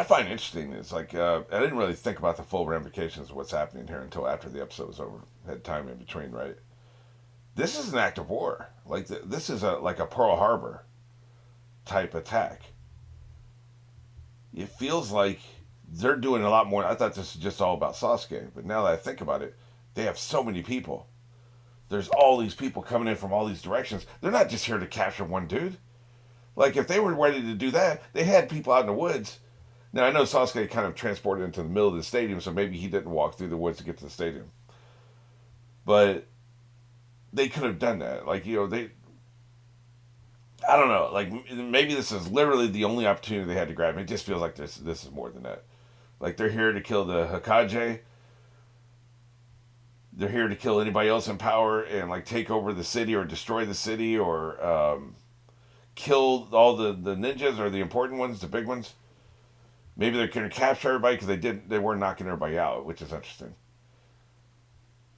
find interesting is like I didn't really think about the full ramifications of what's happening here until after the episode was over. Had time in between, right? This is an act of war. Like this is a Pearl Harbor type attack. It feels like they're doing a lot more. I thought this was just all about Sasuke, but now that I think about it, they have so many people. There's all these people coming in from all these directions. They're not just here to capture one dude. Like if they were ready to do that, they had people out in the woods. Now I know Sasuke kind of transported into the middle of the stadium, so maybe he didn't walk through the woods to get to the stadium. But they could have done that. Like they, I don't know. Like maybe this is literally the only opportunity they had to grab. It just feels like this is more than that. Like they're here to kill the Hokage. They're here to kill anybody else in power and like take over the city or destroy the city or kill all the ninjas or the important ones, the big ones. Maybe they're going to capture everybody because they were knocking everybody out, which is interesting.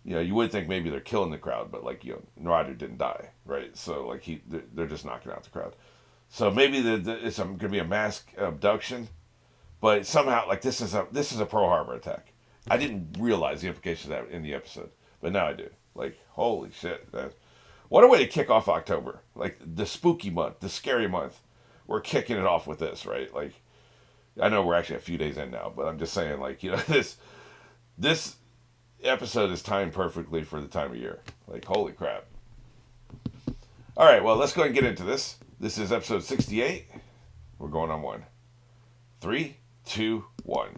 You would think maybe they're killing the crowd, but like Naruto didn't die, right? So like they're just knocking out the crowd. So maybe it's going to be a mass abduction, but somehow like this is a Pearl Harbor attack. I didn't realize the implications of that in the episode, but now I do. Like holy shit, man. What a way to kick off October, like the spooky month, the scary month. We're kicking it off with this, right? Like I know we're actually a few days in now, but I'm just saying, like this episode is timed perfectly for the time of year. Like holy crap! All right, well let's go ahead and get into this. This is episode 68. We're going on one. 3, 2, 1.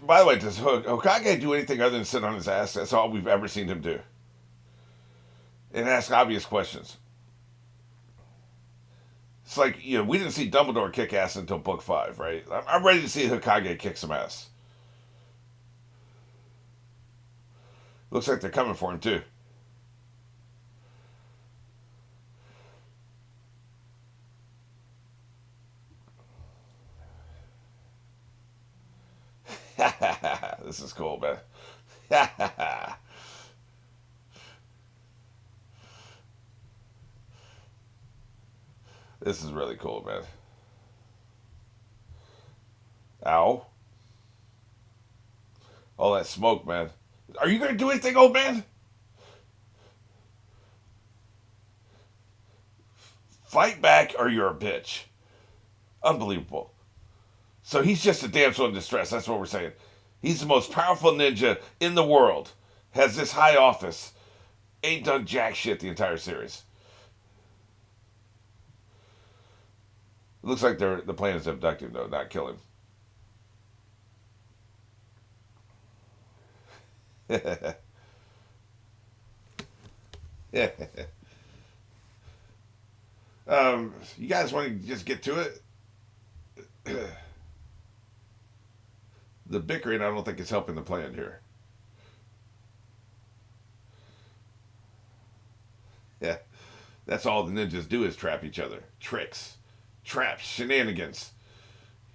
By the way, does Hokage do anything other than sit on his ass? That's all we've ever seen him do. And ask obvious questions. It's like, we didn't see Dumbledore kick ass until book 5, right? I'm ready to see Hokage kick some ass. Looks like they're coming for him, too. This is cool, man. This is really cool, man. Ow. All that smoke, man. Are you going to do anything, old man? Fight back or you're a bitch. Unbelievable. So he's just a damsel in distress. That's what we're saying. He's the most powerful ninja in the world. Has this high office. Ain't done jack shit the entire series. It looks like the plan is to abduct him, though, not kill him. Yeah. You guys want to just get to it? The bickering, I don't think is helping the plan here. Yeah, that's all the ninjas do is trap each other. Tricks, traps, shenanigans.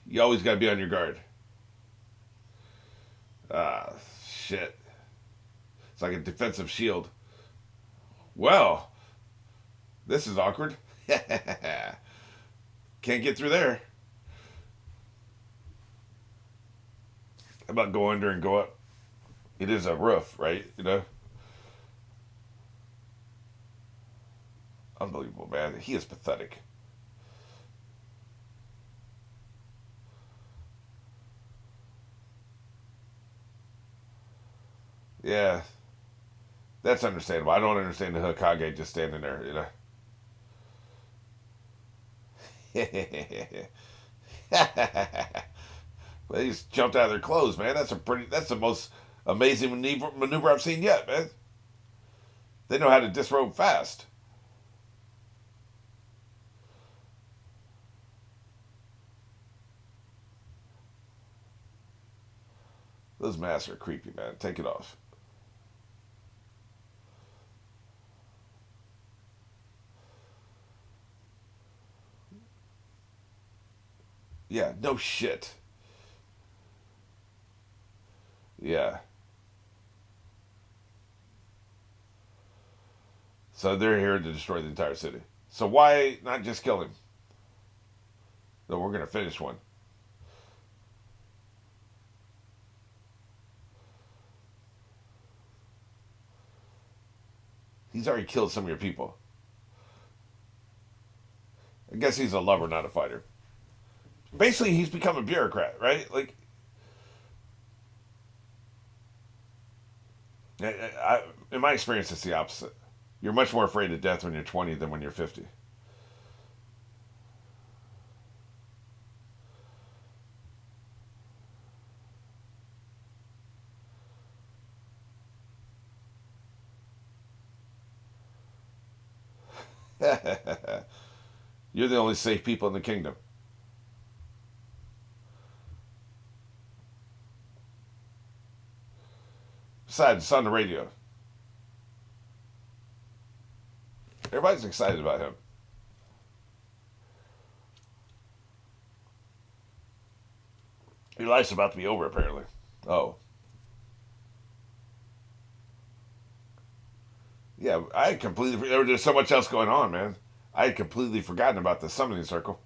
You always got to be on your guard. Ah, shit. It's like a defensive shield. Well, this is awkward. Can't get through there. How about go under and go up? It is a roof, right? Unbelievable, man. He is pathetic. Yeah, that's understandable. I don't understand the Hokage just standing there. Well, they just jumped out of their clothes, man. That's the most amazing maneuver I've seen yet, man. They know how to disrobe fast. Those masks are creepy, man. Take it off. Yeah, no shit. Yeah. So they're here to destroy the entire city. So why not just kill him? No, we're gonna finish one. He's already killed some of your people. I guess he's a lover, not a fighter. Basically, he's become a bureaucrat, right? Like, in my experience, it's the opposite. You're much more afraid of death when you're 20 than when you're 50. You're the only safe people in the kingdom. Besides, it's on the radio. Everybody's excited about him. Your life's about to be over, apparently. Oh. Yeah, I had completely. There was just so much else going on, man. I had completely forgotten about the summoning circle.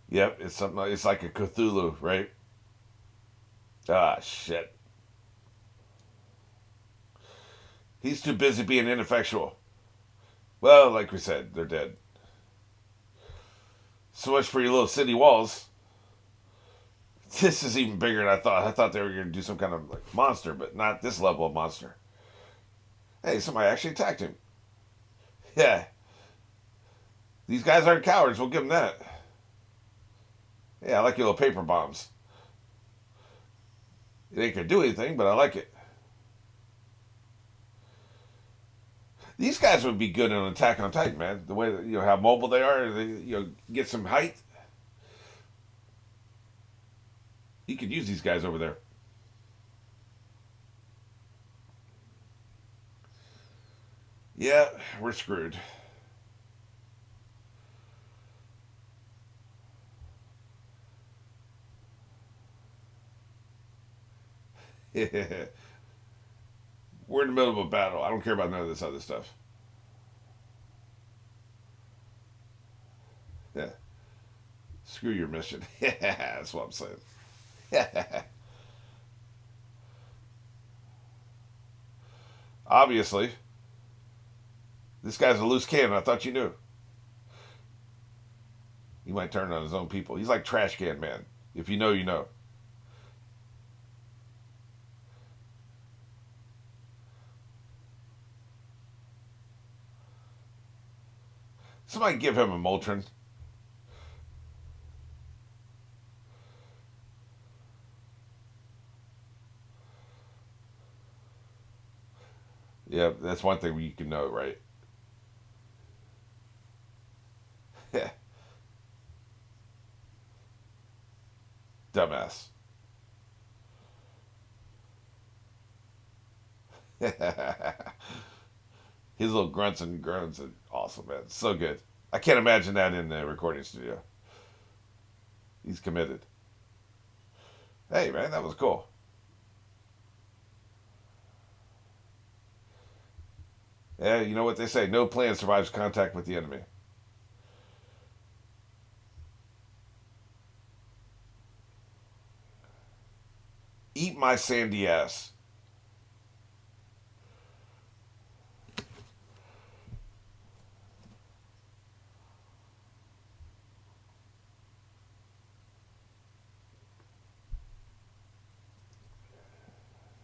Yep, it's something. It's like a Cthulhu, right? Ah, shit. He's too busy being ineffectual. Well, like we said, they're dead. So much for your little city walls. This is even bigger than I thought. I thought they were going to do some kind of like monster, but not this level of monster. Hey, somebody actually attacked him. Yeah, these guys aren't cowards. We'll give them that. Yeah, I like your little paper bombs. It ain't gonna do anything, but I like it. These guys would be good in an Attack on Titan, man. The way that, how mobile they are, they get some height. You could use these guys over there. Yeah, we're screwed. We're in the middle of a battle. I don't care about none of this other stuff. Yeah, screw your mission. Yeah, that's what I'm saying. Obviously, this guy's a loose cannon. I thought you knew. He might turn on his own people. He's like trash can man. If you know, you know. Somebody give him a Moltron. Yeah, that's one thing you can know, right? Yeah, dumbass. His little grunts and groans are awesome, man. So good. I can't imagine that in the recording studio. He's committed. Hey, man, that was cool. Yeah, you know what they say: no plan survives contact with the enemy. Eat my sandy ass.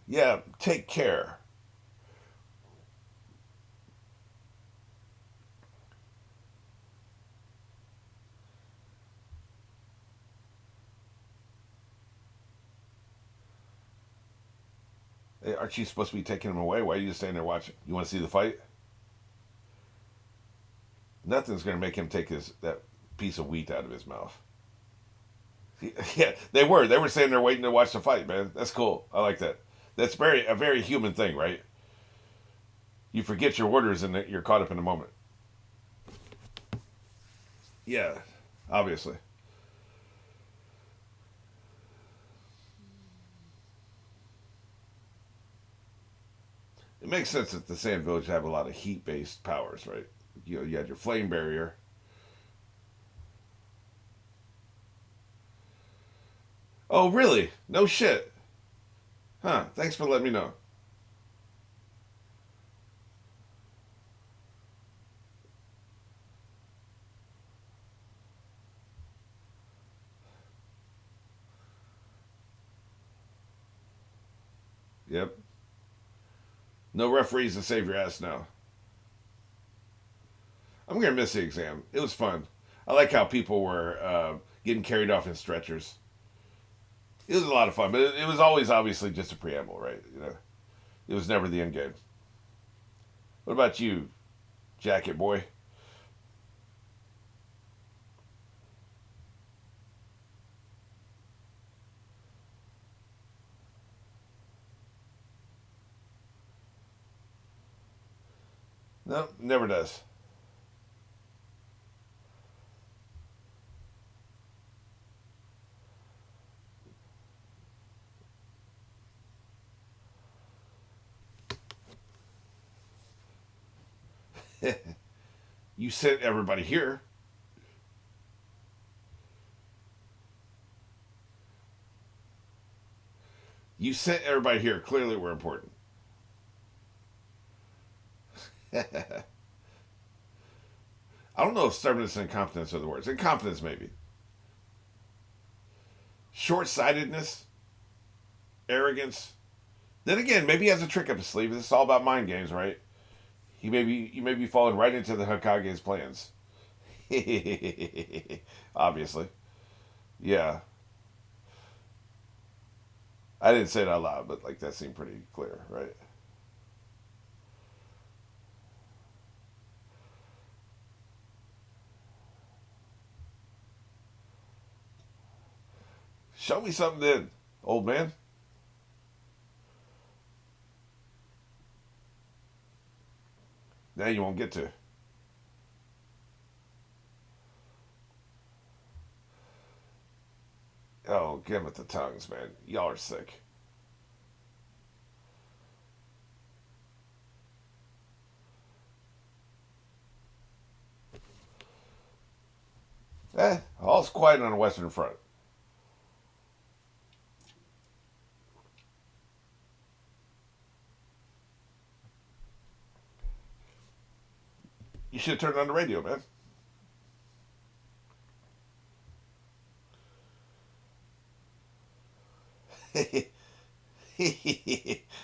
Yeah, take care. Aren't you supposed to be taking him away? Why are you just standing there watching? You want to see the fight? Nothing's going to make him take that piece of wheat out of his mouth. Yeah, they were. They were standing there waiting to watch the fight, man. That's cool. I like that. That's a very human thing, right? You forget your orders and you're caught up in the moment. Yeah, obviously. It makes sense that the Sand Village have a lot of heat-based powers, right? You had your flame barrier. Oh, really? No shit. Huh? Thanks for letting me know. Yep. No referees to save your ass now. I'm gonna miss the exam. It was fun. I like how people were getting carried off in stretchers. It was a lot of fun, but it was always obviously just a preamble, right? It was never the end game. What about you, jacket boy? No, never does. You sent everybody here. You sent everybody here. Clearly, we're important. I don't know if stubbornness and incompetence are the words. Incompetence, maybe. Short sightedness, arrogance. Then again, maybe he has a trick up his sleeve. It's all about mind games, right? You may be falling right into the Hokage's plans. Obviously. Yeah. I didn't say it out loud, but like that seemed pretty clear, right? Show me something then, old man. Now you won't get to. Oh, get him with the tongues, man. Y'all are sick. All's quiet on the Western Front. You should have turned on the radio, man.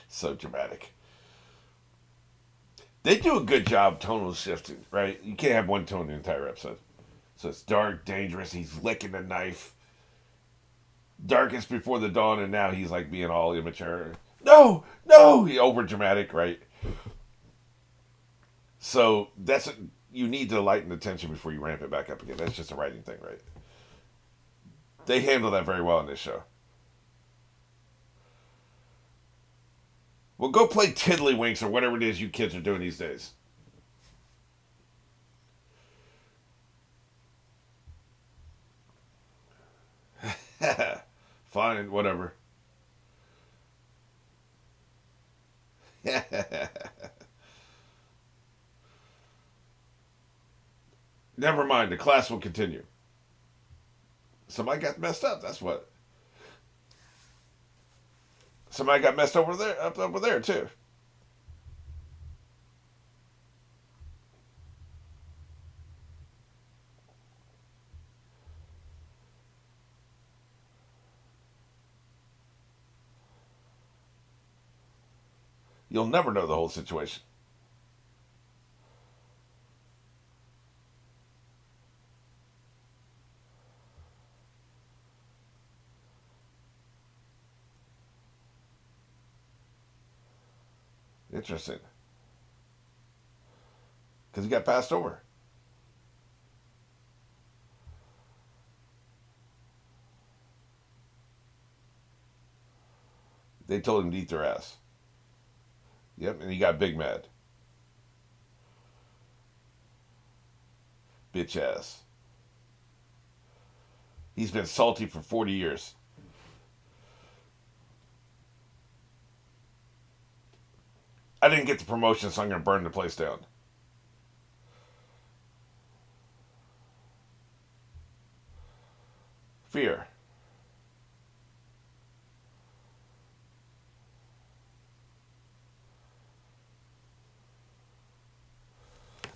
So dramatic. They do a good job tonal shifting, right? You can't have one tone the entire episode. So it's dark, dangerous. He's licking the knife. Darkest before the dawn, and now he's like being all immature. No, no, he over dramatic, right? So you need to lighten the tension before you ramp it back up again. That's just a writing thing, right? They handle that very well in this show. Well, go play Tiddlywinks or whatever it is you kids are doing these days. Fine, whatever. Never mind, the class will continue. Somebody got messed up, that's what. Somebody got messed over there, up over there, too. You'll never know the whole situation. Interesting. Because he got passed over. They told him to eat their ass. Yep, and he got big mad. Bitch ass. He's been salty for 40 years. I didn't get the promotion, so I'm going to burn the place down. Fear.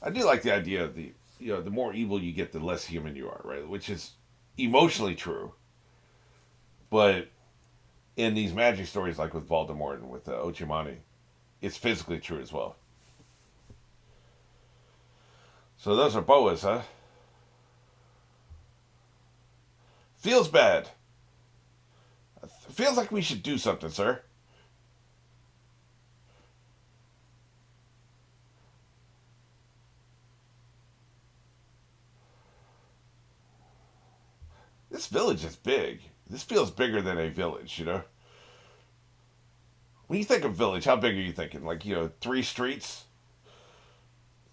I do like the idea of the more evil you get, the less human you are, right? Which is emotionally true, but in these magic stories, like with Voldemort and with Ochimani, it's physically true as well. So those are boas, huh? Feels bad. Feels like we should do something, sir. This village is big. This feels bigger than a village, you know? When you think of village, how big are you thinking? Like, 3 streets?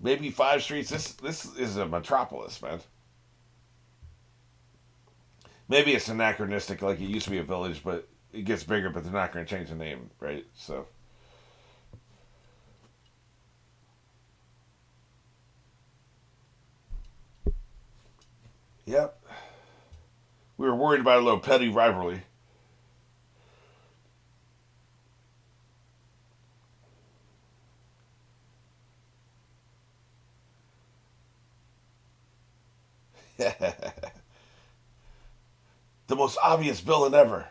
Maybe 5 streets? This is a metropolis, man. Maybe it's anachronistic, like it used to be a village, but it gets bigger, but they're not going to change the name, right? So, yep. We were worried about a little petty rivalry. The most obvious villain ever.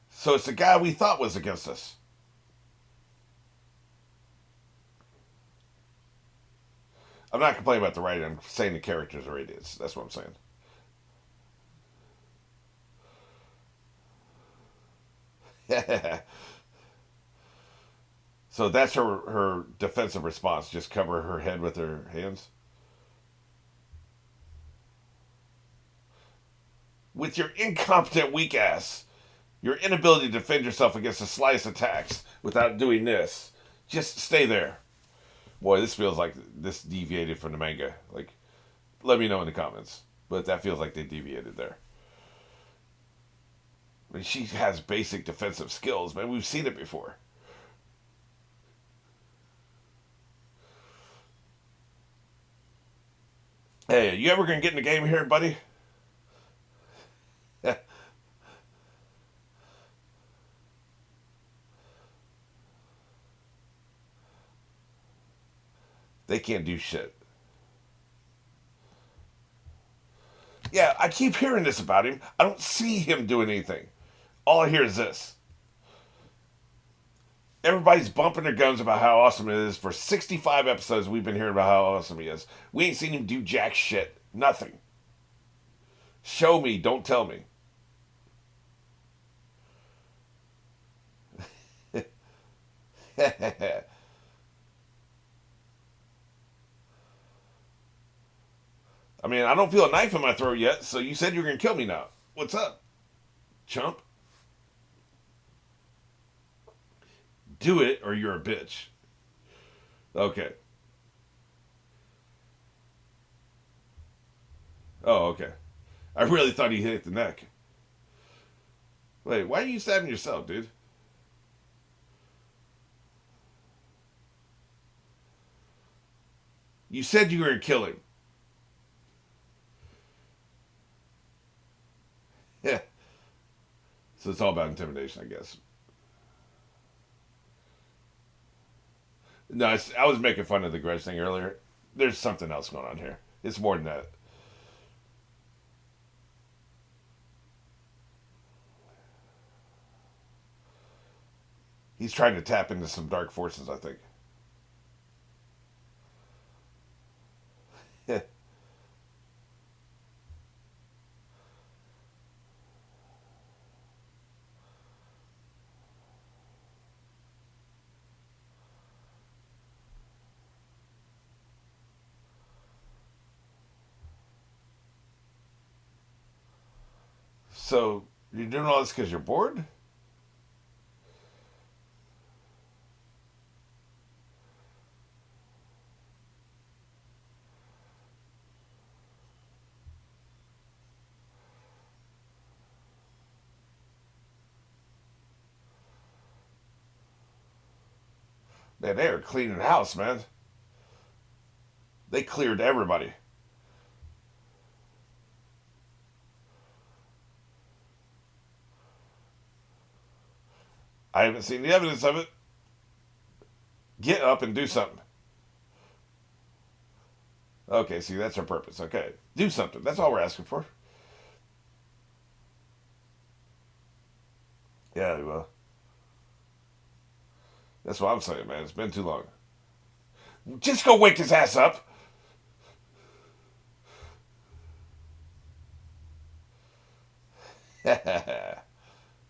So it's the guy we thought was against us. I'm not complaining about the writing. I'm saying the characters are idiots. That's what I'm saying. So that's her defensive response. Just cover her head with her hands. With your incompetent weak ass, your inability to defend yourself against the slightest attacks without doing this, just stay there. Boy, this feels like this deviated from the manga. Like, let me know in the comments. But that feels like they deviated there. I mean, she has basic defensive skills, man. We've seen it before. Hey, you ever gonna get in the game here, buddy? They can't do shit. Yeah, I keep hearing this about him. I don't see him doing anything. All I hear is this. Everybody's bumping their guns about how awesome it is. For 65 episodes, we've been hearing about how awesome he is. We ain't seen him do jack shit. Nothing. Show me, don't tell me. I mean, I don't feel a knife in my throat yet, so you said you were going to kill me now. What's up, chump? Do it or you're a bitch. Okay. Oh, okay. I really thought he hit the neck. Wait, why are you stabbing yourself, dude? You said you were going to kill him. Yeah. So it's all about intimidation, I guess. No, I was making fun of the grudge thing earlier. There's something else going on here. It's more than that. He's trying to tap into some dark forces, I think. So you're doing all this because you're bored? Man, they are cleaning the house, man. They cleared everybody. I haven't seen the evidence of it. Get up and do something. Okay, see, that's our purpose. Okay, do something. That's all we're asking for. Yeah, well, that's what I'm saying, man. It's been too long. Just go wake his ass up.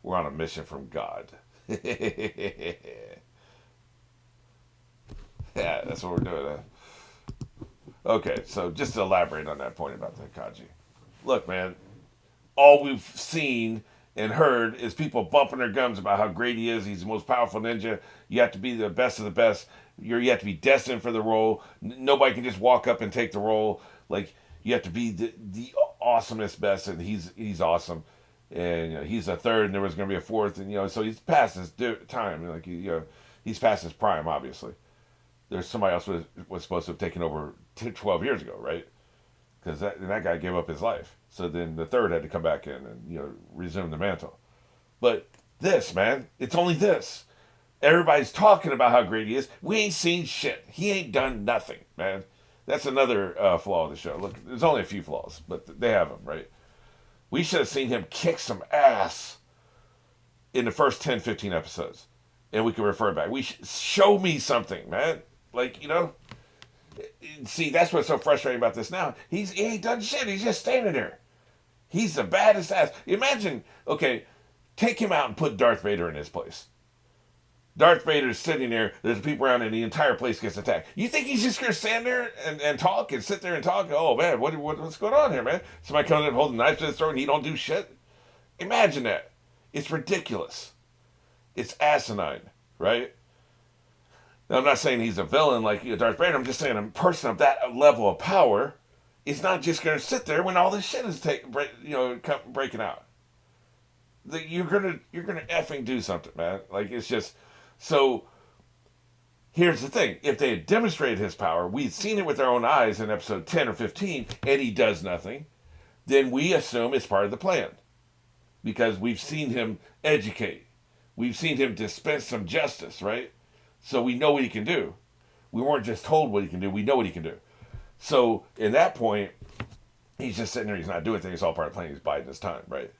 We're on a mission from God. Yeah, that's what we're doing. Okay, so just to elaborate on that point about the Kaji. Look, man, all we've seen and heard is people bumping their gums about how great he is. He's the most powerful ninja. You have to be the best of the best. You have to be destined for the role. Nobody can just walk up and take the role. Like you have to be the awesomest best, and he's awesome. And he's a third, and there was going to be a fourth, and so he's past his time. Like he's past his prime. Obviously, there's somebody else was supposed to have taken over 12 years ago, right? Because that guy gave up his life. So then the third had to come back in and resume the mantle. But this, man, it's only this. Everybody's talking about how great he is. We ain't seen shit. He ain't done nothing, man. That's another flaw of the show. Look, there's only a few flaws, but they have them, right? We should have seen him kick some ass in the first 10, 15 episodes. And we can refer back. Show me something, man. Like, see, that's what's so frustrating about this now. He ain't done shit. He's just standing there. He's the baddest ass. Imagine, okay, take him out and put Darth Vader in his place. Darth Vader's sitting there. There's people around, and the entire place gets attacked. You think he's just gonna stand there and talk and sit there and talk? Oh man, what's going on here, man? Somebody comes in holding a knife to his throat, and he don't do shit. Imagine that. It's ridiculous. It's asinine, right? Now, I'm not saying he's a villain like Darth Vader. I'm just saying a person of that level of power is not just going to sit there when all this shit is breaking out. You're gonna effing do something, man. Like it's just so. Here's the thing: if they had demonstrated his power, we'd seen it with our own eyes in episode 10 or 15, and he does nothing. Then we assume it's part of the plan because we've seen him educate, we've seen him dispense some justice, right? So we know what he can do. We weren't just told what he can do. We know what he can do. So in that point, he's just sitting there. He's not doing anything. It's all part of the plan. He's biding his time, right?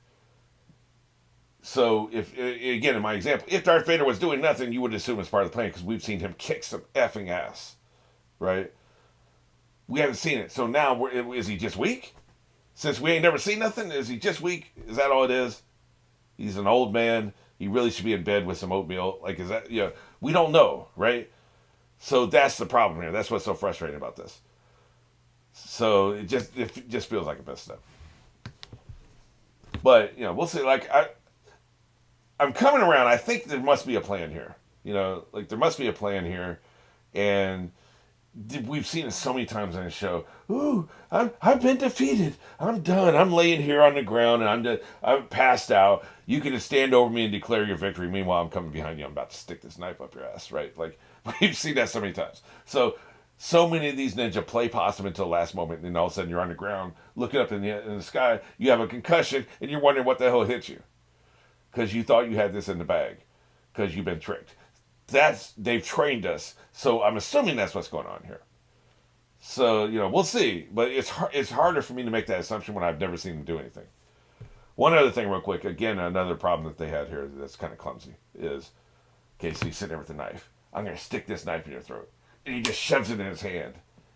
So if again in my example, if Darth Vader was doing nothing, you would assume it's part of the plan because we've seen him kick some effing ass, right? We haven't seen it. So now is he just weak? Since we ain't never seen nothing, is he just weak? Is that all it is? He's an old man. He really should be in bed with some oatmeal. Like, is that, we don't know, right? So that's the problem here. That's what's so frustrating about this. So it just feels like a misstep. But, we'll see. Like, I'm coming around. I think there must be a plan here. Like, there must be a plan here. And we've seen it so many times on the show. Ooh, I've been defeated. I'm done. I'm laying here on the ground and I'm passed out. You can just stand over me and declare your victory. Meanwhile, I'm coming behind you. I'm about to stick this knife up your ass, right? Like we've seen that so many times. So many of these ninja play possum until the last moment, and then all of a sudden you're on the ground looking up in the sky. You have a concussion, and you're wondering what the hell hit you because you thought you had this in the bag because you've been tricked. They've trained us, so I'm assuming that's what's going on here. So we'll see, but it's harder for me to make that assumption when I've never seen them do anything. One other thing, real quick, again, another problem that they had here that's kind of clumsy is, okay, so he's sitting there with the knife. I'm going to stick this knife in your throat, and he just shoves it in his hand,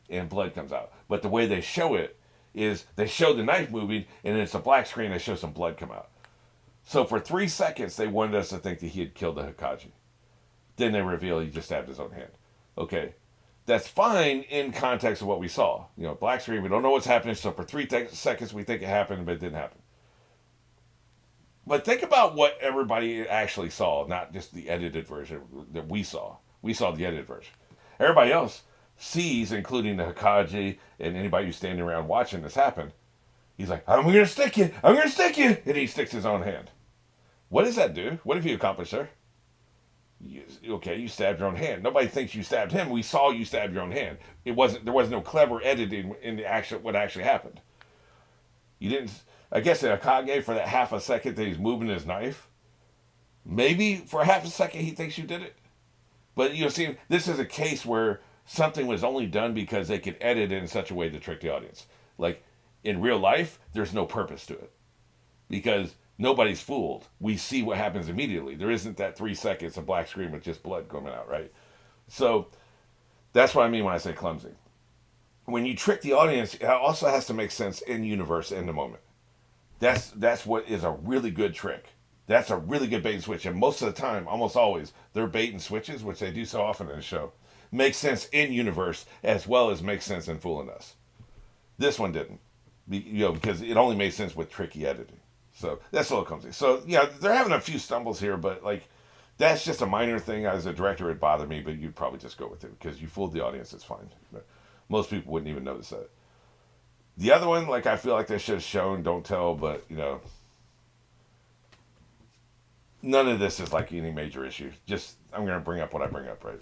and blood comes out. But the way they show it is they show the knife moving, and then it's a black screen. They show some blood come out. So for 3 seconds, they wanted us to think that he had killed the Hokage. Then they reveal he just stabbed his own hand. Okay, that's fine in context of what we saw. Black screen, we don't know what's happening, so for 3 seconds we think it happened, but it didn't happen. But think about what everybody actually saw, not just the edited version that we saw. We saw the edited version. Everybody else sees, including the Hokage and anybody who's standing around watching this happen. He's like, I'm going to stick you. I'm going to stick you. And he sticks his own hand. What does that do? What have you accomplished, sir? Okay, you stabbed your own hand. Nobody thinks you stabbed him. We saw you stab your own hand. It wasn't. There was no clever editing in the actual what actually happened. You didn't. I guess in Akage for that half a second that he's moving his knife. Maybe for a half a second he thinks you did it. But you see, this is a case where something was only done because they could edit it in such a way to trick the audience. Like in real life, there's no purpose to it because nobody's fooled. We see what happens immediately. There isn't that 3 seconds of black screen with just blood coming out, right? So that's what I mean when I say clumsy. When you trick the audience, it also has to make sense in universe in the moment. That's what is a really good trick. That's a really good bait and switch. And most of the time, almost always, their bait and switches, which they do so often in the show, make sense in universe as well as make sense in fooling us. This one didn't, because it only made sense with tricky editing. So that's all it comes to. So yeah, they're having a few stumbles here, but like that's just a minor thing. As a director, it bothered me, but you'd probably just go with it because you fooled the audience. It's fine. But most people wouldn't even notice that. The other one, like I feel like they should have shown, don't tell, but none of this is like any major issue. Just I'm gonna bring up what I bring up, right?